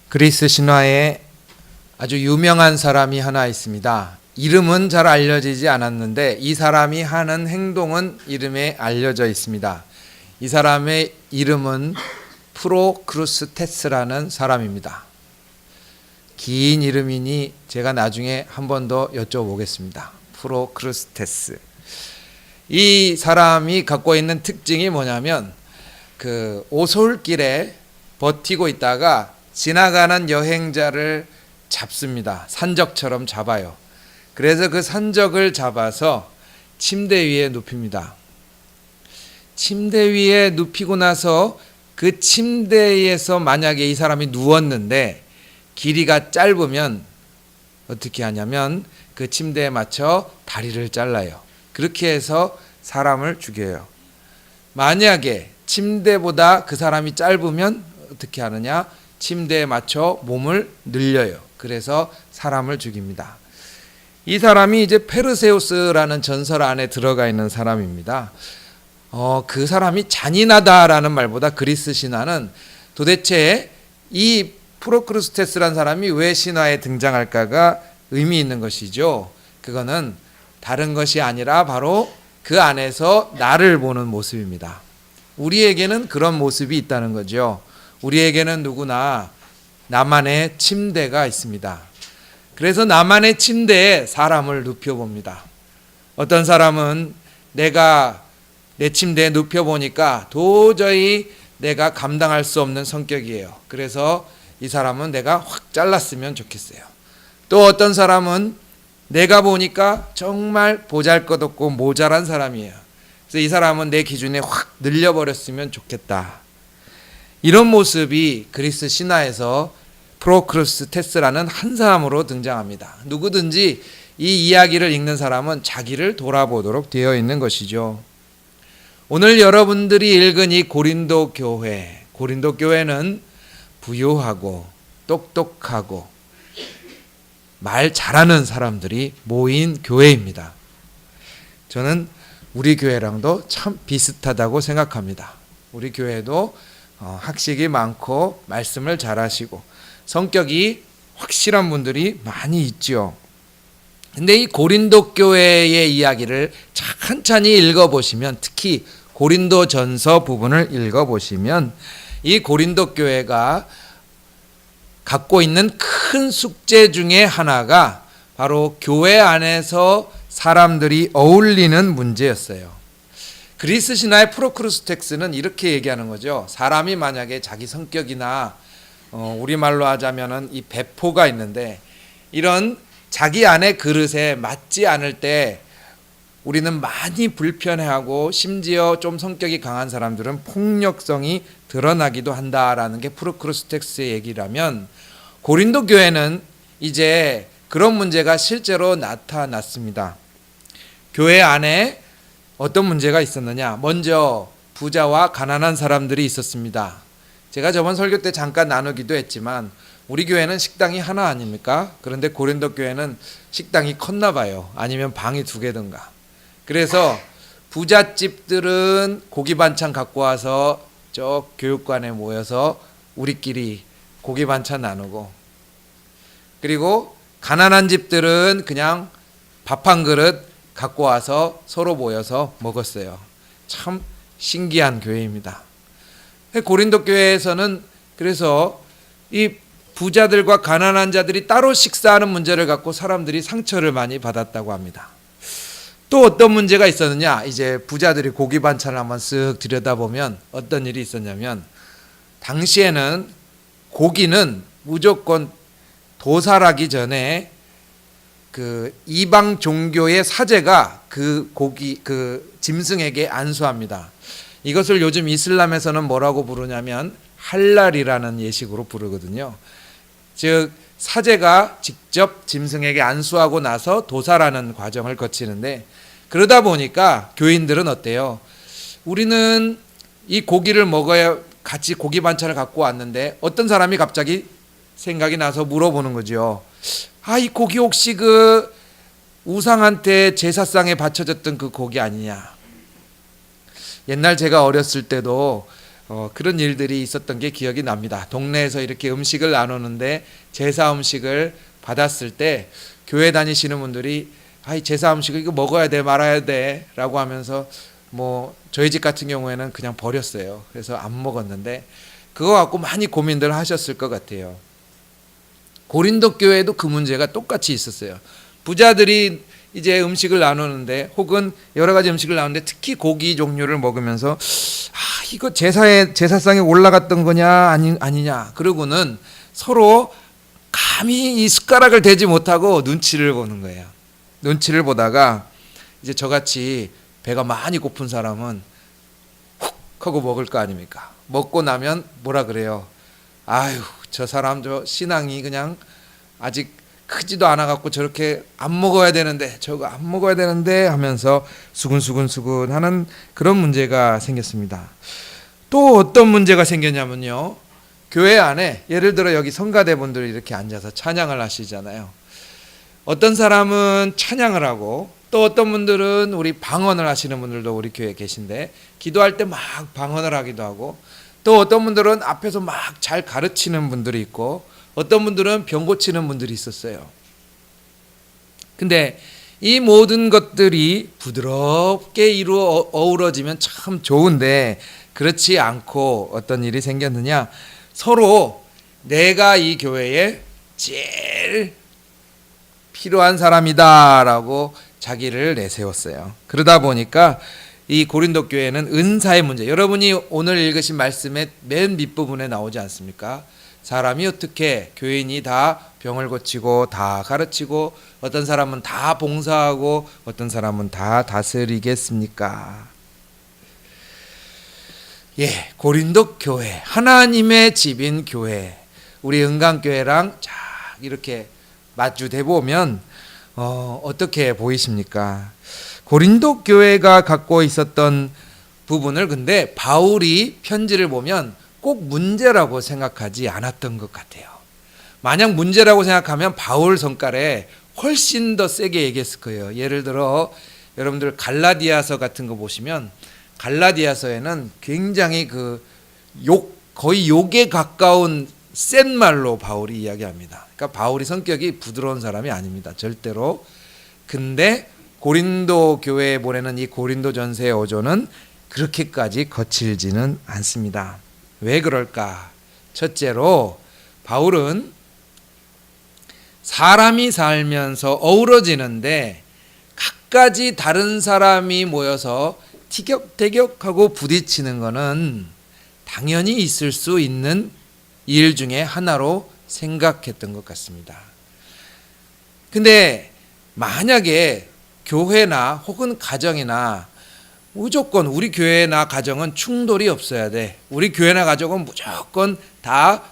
그리스 신화에 아주 유명한 사람이 하나 있습니다. 이름은 잘 알려지지 않았는데 이 사람이 하는 행동은 이름에 알려져 있습니다. 이 사람의 이름은 프로크루스테스라는 사람입니다. 긴 이름이니 제가 나중에 한 번 더 여쭤보겠습니다. 프로크루스테스. 이 사람이 갖고 있는 특징이 뭐냐면 그 오솔길에 버티고 있다가 지나가는 여행자를 잡습니다. 산적처럼 잡아요. 그래서 그 산적을 잡아서 침대 위에 눕힙니다. 침대 위에 눕히고 나서 그 침대에서 만약에 이 사람이 누웠는데 길이가 짧으면 어떻게 하냐면 그 침대에 맞춰 다리를 잘라요. 그렇게 해서 사람을 죽여요. 만약에 침대보다 그 사람이 짧으면 어떻게 하느냐? 침대에 맞춰 몸을 늘려요. 그래서 사람을 죽입니다. 이 사람이 이제 페르세우스라는 전설 안에 들어가 있는 사람입니다. 그 사람이 잔인하다라는 말보다 그리스 신화는 도대체 이 프로크루스테스라는 사람이 왜 신화에 등장할까가 의미 있는 것이죠. 그거는 다른 것이 아니라 바로 그 안에서 나를 보는 모습입니다. 우리에게는 그런 모습이 있다는 거죠. 우리에게는 누구나 나만의 침대가 있습니다. 그래서 나만의 침대에 사람을 눕혀봅니다. 어떤 사람은 내가 내 침대에 눕혀보니까 도저히 내가 감당할 수 없는 성격이에요. 그래서 이 사람은 내가 확 잘랐으면 좋겠어요. 또 어떤 사람은 내가 보니까 정말 보잘것없고 모자란 사람이에요. 그래서 이 사람은 내 기준에 확 늘려버렸으면 좋겠다. 이런 모습이 그리스 신화에서 프로크루스테스라는 한 사람으로 등장합니다. 누구든지 이 이야기를 읽는 사람은 자기를 돌아보도록 되어 있는 것이죠. 오늘 여러분들이 읽은 이 고린도 교회는 부유하고 똑똑하고 말 잘하는 사람들이 모인 교회입니다. 저는 우리 교회랑도 참 비슷하다고 생각합니다. 우리 교회도 학식이 많고 말씀을 잘하시고 성격이 확실한 분들이 많이 있죠. 근데 이 고린도 교회의 이야기를 천천히 읽어보시면, 특히 고린도전서 부분을 읽어보시면 이 고린도 교회가 갖고 있는 큰 숙제 중에 하나가 바로 교회 안에서 사람들이 어울리는 문제였어요. 그리스 신화의 프로크루스텍스는 이렇게 얘기하는 거죠. 사람이 만약에 자기 성격이나 우리말로 하자면은 이 배포가 있는데 이런 자기 안의 그릇에 맞지 않을 때 우리는 많이 불편해하고 심지어 좀 성격이 강한 사람들은 폭력성이 드러나기도 한다라는 게 프로크루스텍스의 얘기라면, 고린도 교회는 이제 그런 문제가 실제로 나타났습니다. 교회 안에 어떤 문제가 있었느냐? 먼저 부자와 가난한 사람들이 있었습니다. 제가 저번 설교 때 잠깐 나누기도 했지만 우리 교회는 식당이 하나 아닙니까? 그런데 고린도 교회는 식당이 컸나 봐요. 아니면 방이 2개든가. 그래서 부잣집들은 고기 반찬 갖고 와서 저 교육관에 모여서 우리끼리 고기 반찬 나누고, 그리고 가난한 집들은 그냥 밥 한 그릇 갖고 와서 서로 모여서 먹었어요. 참 신기한 교회입니다. 고린도 교회에서는 그래서 이 부자들과 가난한 자들이 따로 식사하는 문제를 갖고 사람들이 상처를 많이 받았다고 합니다. 또 어떤 문제가 있었느냐? 이제 부자들이 고기 반찬을 한번 쓱 들여다보면 어떤 일이 있었냐면, 당시에는 고기는 무조건 도살하기 전에 그 이방 종교의 사제가 그 고기, 그 짐승에게 안수합니다. 이것을 요즘 이슬람에서는 뭐라고 부르냐면 할랄이라는 예식으로 부르거든요. 즉 사제가 직접 짐승에게 안수하고 나서 도살하는 과정을 거치는데, 그러다 보니까 교인들은 어때요? 우리는 이 고기를 먹어야 같이 고기 반찬을 갖고 왔는데 어떤 사람이 갑자기 생각이 나서 물어보는 거죠. 이 고기 혹시 그 우상한테 제사상에 바쳐졌던 그 고기 아니냐? 옛날 제가 어렸을 때도 그런 일들이 있었던 게 기억이 납니다. 동네에서 이렇게 음식을 나누는데 제사 음식을 받았을 때 교회 다니시는 분들이 아이 제사 음식을 이거 먹어야 돼 말아야 돼 라고 하면서 뭐 저희 집 같은 경우에는 그냥 버렸어요. 그래서 안 먹었는데 그거 갖고 많이 고민들 하셨을 것 같아요. 고린도 교회에도 그 문제가 똑같이 있었어요. 부자들이 이제 음식을 나누는데 혹은 여러 가지 음식을 나누는데 특히 고기 종류를 먹으면서 이거 제사상에 올라갔던 거냐 아니냐 그러고는 서로 감히 이 숟가락을 대지 못하고 눈치를 보는 거예요. 눈치를 보다가 이제 저같이 배가 많이 고픈 사람은 훅 하고 먹을 거 아닙니까? 먹고 나면 뭐라 그래요? 아유 저 사람 저 신앙이 그냥 아직 크지도 않아 갖고 저렇게 안 먹어야 되는데 저거 안 먹어야 되는데 하면서 수근수근 하는 그런 문제가 생겼습니다. 또 어떤 문제가 생겼냐면요. 교회 안에 예를 들어 여기 성가대분들이 이렇게 앉아서 찬양을 하시잖아요. 어떤 사람은 찬양을 하고 또 어떤 분들은 우리 방언을 하시는 분들도 우리 교회에 계신데 기도할 때 막 방언을 하기도 하고 또 어떤 분들은 앞에서 막 잘 가르치는 분들이 있고 어떤 분들은 병 고치는 분들이 있었어요. 근데 이 모든 것들이 부드럽게 어우러지면 참 좋은데 그렇지 않고 어떤 일이 생겼느냐, 서로 내가 이 교회에 제일 필요한 사람이다라고 자기를 내세웠어요. 그러다 보니까 이 고린도 교회는 은사의 문제, 여러분이 오늘 읽으신 말씀의 맨 밑부분에 나오지 않습니까? 사람이 어떻게 교인이 다 병을 고치고 다 가르치고 어떤 사람은 다 봉사하고 어떤 사람은 다 다스리겠습니까? 예, 고린도 교회, 하나님의 집인 교회, 우리 은강교회랑 쫙 이렇게 맞추대 보면 어떻게 보이십니까? 고린도 교회가 갖고 있었던 부분을 근데 바울이 편지를 보면 꼭 문제라고 생각하지 않았던 것 같아요. 만약 문제라고 생각하면 바울 성깔에 훨씬 더 세게 얘기했을 거예요. 예를 들어 여러분들 갈라디아서 같은 거 보시면 갈라디아서에는 굉장히 거의 욕에 가까운 센 말로 바울이 이야기합니다. 그러니까 바울이 성격이 부드러운 사람이 아닙니다. 절대로. 근데 고린도 교회에 보내는 이 고린도전서의 어조는 그렇게까지 거칠지는 않습니다. 왜 그럴까? 첫째로 바울은 사람이 살면서 어우러지는데 각가지 다른 사람이 모여서 티격태격하고 부딪히는 것은 당연히 있을 수 있는 일 중에 하나로 생각했던 것 같습니다. 근데 만약에 교회나 혹은 가정이나 무조건 우리 교회나 가정은 충돌이 없어야 돼. 우리 교회나 가정은 무조건 다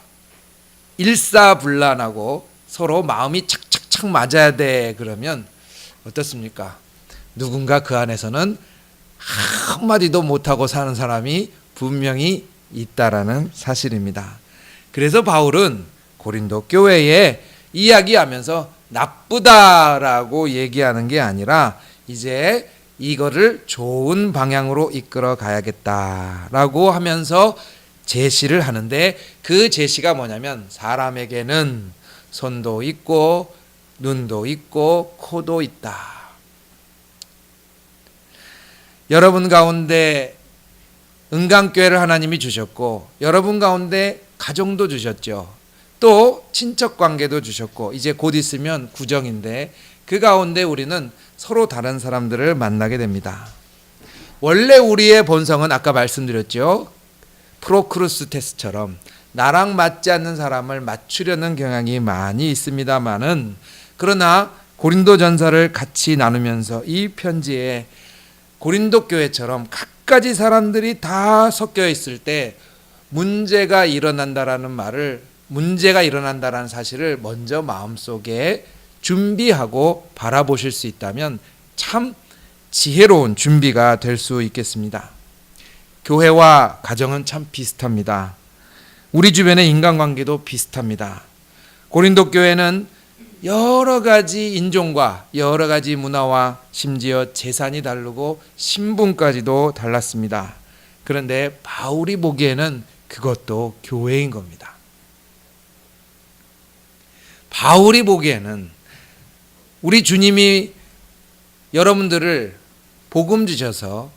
일사불란하고 서로 마음이 착착착 맞아야 돼. 그러면 어떻습니까? 누군가 그 안에서는 한마디도 못하고 사는 사람이 분명히 있다라는 사실입니다. 그래서 바울은 고린도 교회에 이야기하면서 나쁘다라고 얘기하는 게 아니라 이제 이거를 좋은 방향으로 이끌어 가야겠다라고 하면서 제시를 하는데 그 제시가 뭐냐면 사람에게는 손도 있고 눈도 있고 코도 있다. 여러분 가운데 은강교회를 하나님이 주셨고 여러분 가운데 가정도 주셨죠. 또 친척관계도 주셨고 이제 곧 있으면 구정인데 그 가운데 우리는 서로 다른 사람들을 만나게 됩니다. 원래 우리의 본성은 아까 말씀드렸죠. 프로크루스테스처럼 나랑 맞지 않는 사람을 맞추려는 경향이 많이 있습니다만은 그러나 고린도전서를 같이 나누면서 이 편지에 고린도 교회처럼 각가지 사람들이 다 섞여 있을 때 문제가 일어난다라는 사실을 먼저 마음속에 준비하고 바라보실 수 있다면 참 지혜로운 준비가 될 수 있겠습니다. 교회와 가정은 참 비슷합니다. 우리 주변의 인간관계도 비슷합니다. 고린도 교회는 여러 가지 인종과 여러 가지 문화와 심지어 재산이 다르고 신분까지도 달랐습니다. 그런데 바울이 보기에는 그것도 교회인 겁니다. 바울이 보기에는 우리 주님이 여러분들을 복음 주셔서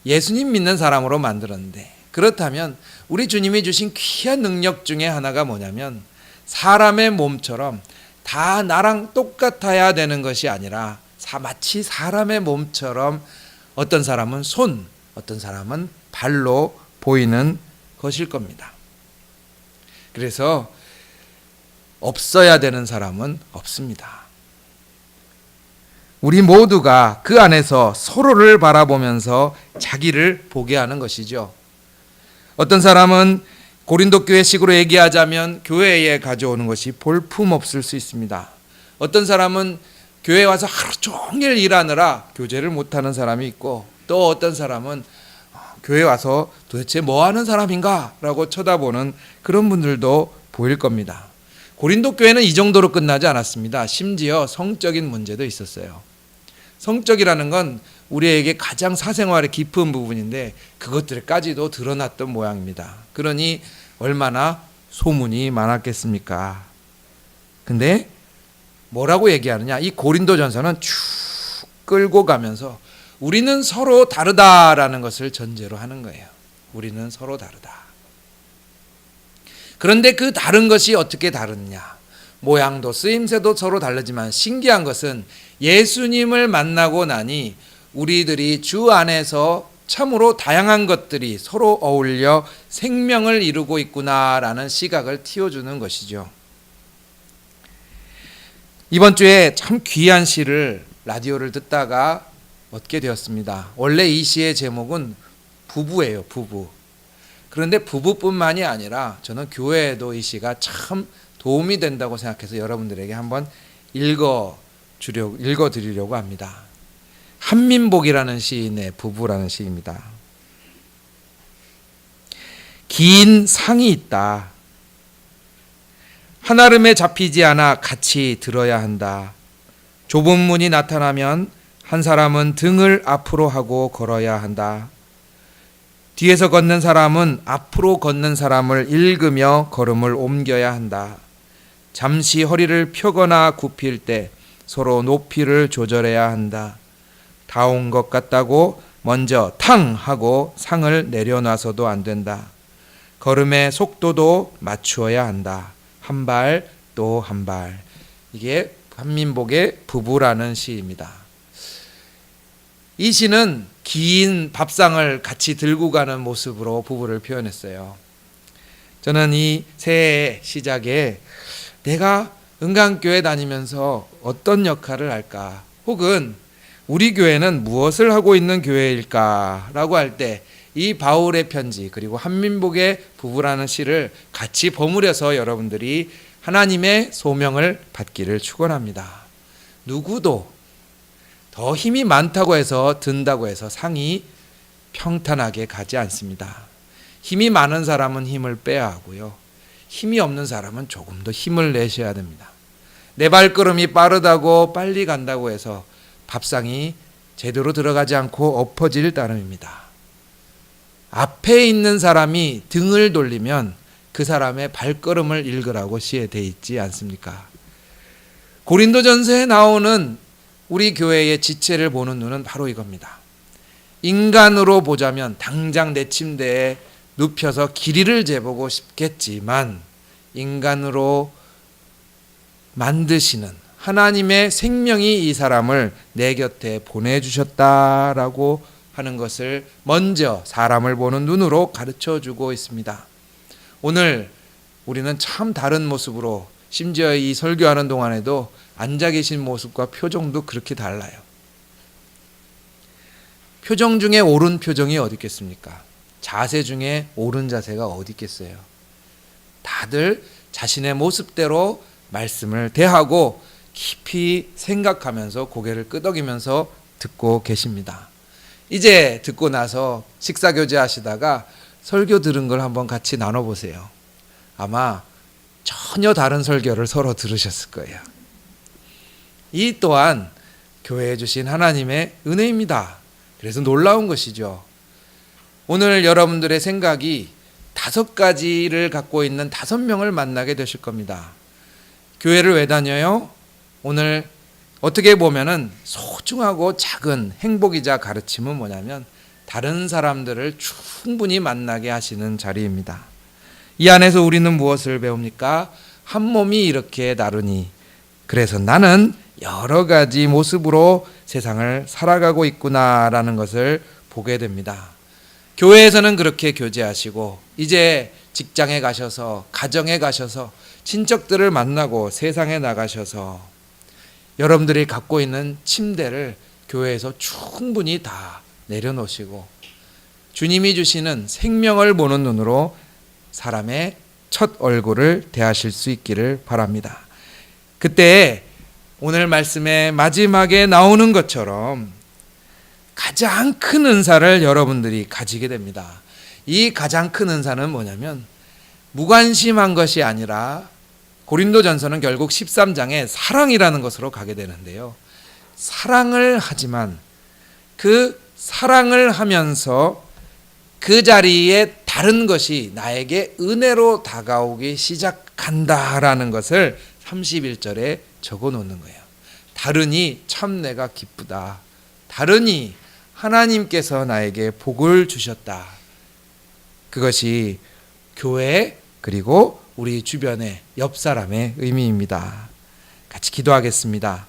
예수님 믿는 사람으로 만들었는데, 그렇다면 우리 주님이 주신 귀한 능력 중에 하나가 뭐냐면 사람의 몸처럼 다 나랑 똑같아야 되는 것이 아니라 마치 사람의 몸처럼 어떤 사람은 손, 어떤 사람은 발로 보이는 것일 겁니다. 그래서 없어야 되는 사람은 없습니다. 우리 모두가 그 안에서 서로를 바라보면서 자기를 보게 하는 것이죠. 어떤 사람은 고린도 교회식으로 얘기하자면 교회에 가져오는 것이 볼품없을 수 있습니다. 어떤 사람은 교회에 와서 하루 종일 일하느라 교제를 못하는 사람이 있고, 또 어떤 사람은 교회에 와서 도대체 뭐 하는 사람인가 라고 쳐다보는 그런 분들도 보일 겁니다. 고린도 교회는 이 정도로 끝나지 않았습니다. 심지어 성적인 문제도 있었어요. 성적이라는 건 우리에게 가장 사생활의 깊은 부분인데 그것들까지도 드러났던 모양입니다. 그러니 얼마나 소문이 많았겠습니까? 근데 뭐라고 얘기하느냐? 이 고린도전서는 쭉 끌고 가면서 우리는 서로 다르다라는 것을 전제로 하는 거예요. 우리는 서로 다르다. 그런데 그 다른 것이 어떻게 다르냐? 모양도 쓰임새도 서로 다르지만 신기한 것은 예수님을 만나고 나니 우리들이 주 안에서 참으로 다양한 것들이 서로 어울려 생명을 이루고 있구나라는 시각을 틔워주는 것이죠. 이번 주에 참 귀한 시를 라디오를 듣다가 얻게 되었습니다. 원래 이 시의 제목은 부부예요. 부부. 그런데 부부뿐만이 아니라 저는 교회에도 이 시가 참 도움이 된다고 생각해서 여러분들에게 한번 읽어드리려고 합니다. 한민복이라는 시인의 부부라는 시입니다. 긴 상이 있다. 한아름에 잡히지 않아 같이 들어야 한다. 좁은 문이 나타나면 한 사람은 등을 앞으로 하고 걸어야 한다. 뒤에서 걷는 사람은 앞으로 걷는 사람을 읽으며 걸음을 옮겨야 한다. 잠시 허리를 펴거나 굽힐 때 서로 높이를 조절해야 한다. 다 온 것 같다고 먼저 탕 하고 상을 내려놔서도 안 된다. 걸음의 속도도 맞추어야 한다. 한 발 또 한 발. 이게 한민복의 부부라는 시입니다. 이 시는 긴 밥상을 같이 들고 가는 모습으로 부부를 표현했어요. 저는 이 새해 시작에 내가 은강교회 다니면서 어떤 역할을 할까, 혹은 우리 교회는 무엇을 하고 있는 교회일까 라고 할 때 이 바울의 편지 그리고 한민복의 부부라는 시를 같이 버무려서 여러분들이 하나님의 소명을 받기를 축원합니다. 누구도 더 힘이 많다고 해서 든다고 해서 상이 평탄하게 가지 않습니다. 힘이 많은 사람은 힘을 빼야 하고요. 힘이 없는 사람은 조금 더 힘을 내셔야 됩니다. 내 발걸음이 빠르다고 빨리 간다고 해서 밥상이 제대로 들어가지 않고 엎어질 따름입니다. 앞에 있는 사람이 등을 돌리면 그 사람의 발걸음을 읽으라고 시에 돼 있지 않습니까? 고린도전서에 나오는 우리 교회의 지체를 보는 눈은 바로 이겁니다. 인간으로 보자면 당장 내 침대에 눕혀서 길이를 재보고 싶겠지만, 인간으로 만드시는 하나님의 생명이 이 사람을 내 곁에 보내주셨다라고 하는 것을 먼저 사람을 보는 눈으로 가르쳐주고 있습니다. 오늘 우리는 참 다른 모습으로, 심지어 이 설교하는 동안에도 앉아 계신 모습과 표정도 그렇게 달라요. 표정 중에 옳은 표정이 어디 있겠습니까? 자세 중에 옳은 자세가 어디 있겠어요? 다들 자신의 모습대로 말씀을 대하고 깊이 생각하면서 고개를 끄덕이면서 듣고 계십니다. 이제 듣고 나서 식사 교제 하시다가 설교 들은 걸 한번 같이 나눠보세요. 아마 전혀 다른 설교를 서로 들으셨을 거예요. 이 또한 교회에 주신 하나님의 은혜입니다. 그래서 놀라운 것이죠. 오늘 여러분들의 생각이 5가지를 갖고 있는 5명을 만나게 되실 겁니다. 교회를 왜 다녀요? 오늘 어떻게 보면은 소중하고 작은 행복이자 가르침은 뭐냐면 다른 사람들을 충분히 만나게 하시는 자리입니다. 이 안에서 우리는 무엇을 배웁니까? 한 몸이 이렇게 다르니 그래서 나는 여러 가지 모습으로 세상을 살아가고 있구나라는 것을 보게 됩니다. 교회에서는 그렇게 교제하시고 이제 직장에 가셔서 가정에 가셔서 친척들을 만나고 세상에 나가셔서 여러분들이 갖고 있는 침대를 교회에서 충분히 다 내려놓으시고 주님이 주시는 생명을 보는 눈으로 사람의 첫 얼굴을 대하실 수 있기를 바랍니다. 그때 오늘 말씀의 마지막에 나오는 것처럼 가장 큰 은사를 여러분들이 가지게 됩니다. 이 가장 큰 은사는 뭐냐면 무관심한 것이 아니라 고린도전서는 결국 13장에 사랑이라는 것으로 가게 되는데요. 사랑을 하지만 그 사랑을 하면서 그 자리에 다른 것이 나에게 은혜로 다가오기 시작한다라는 것을 31절에 적어 놓는 거예요. 다르니 참 내가 기쁘다. 다르니 하나님께서 나에게 복을 주셨다. 그것이 교회 그리고 우리 주변의 옆 사람의 의미입니다. 같이 기도하겠습니다.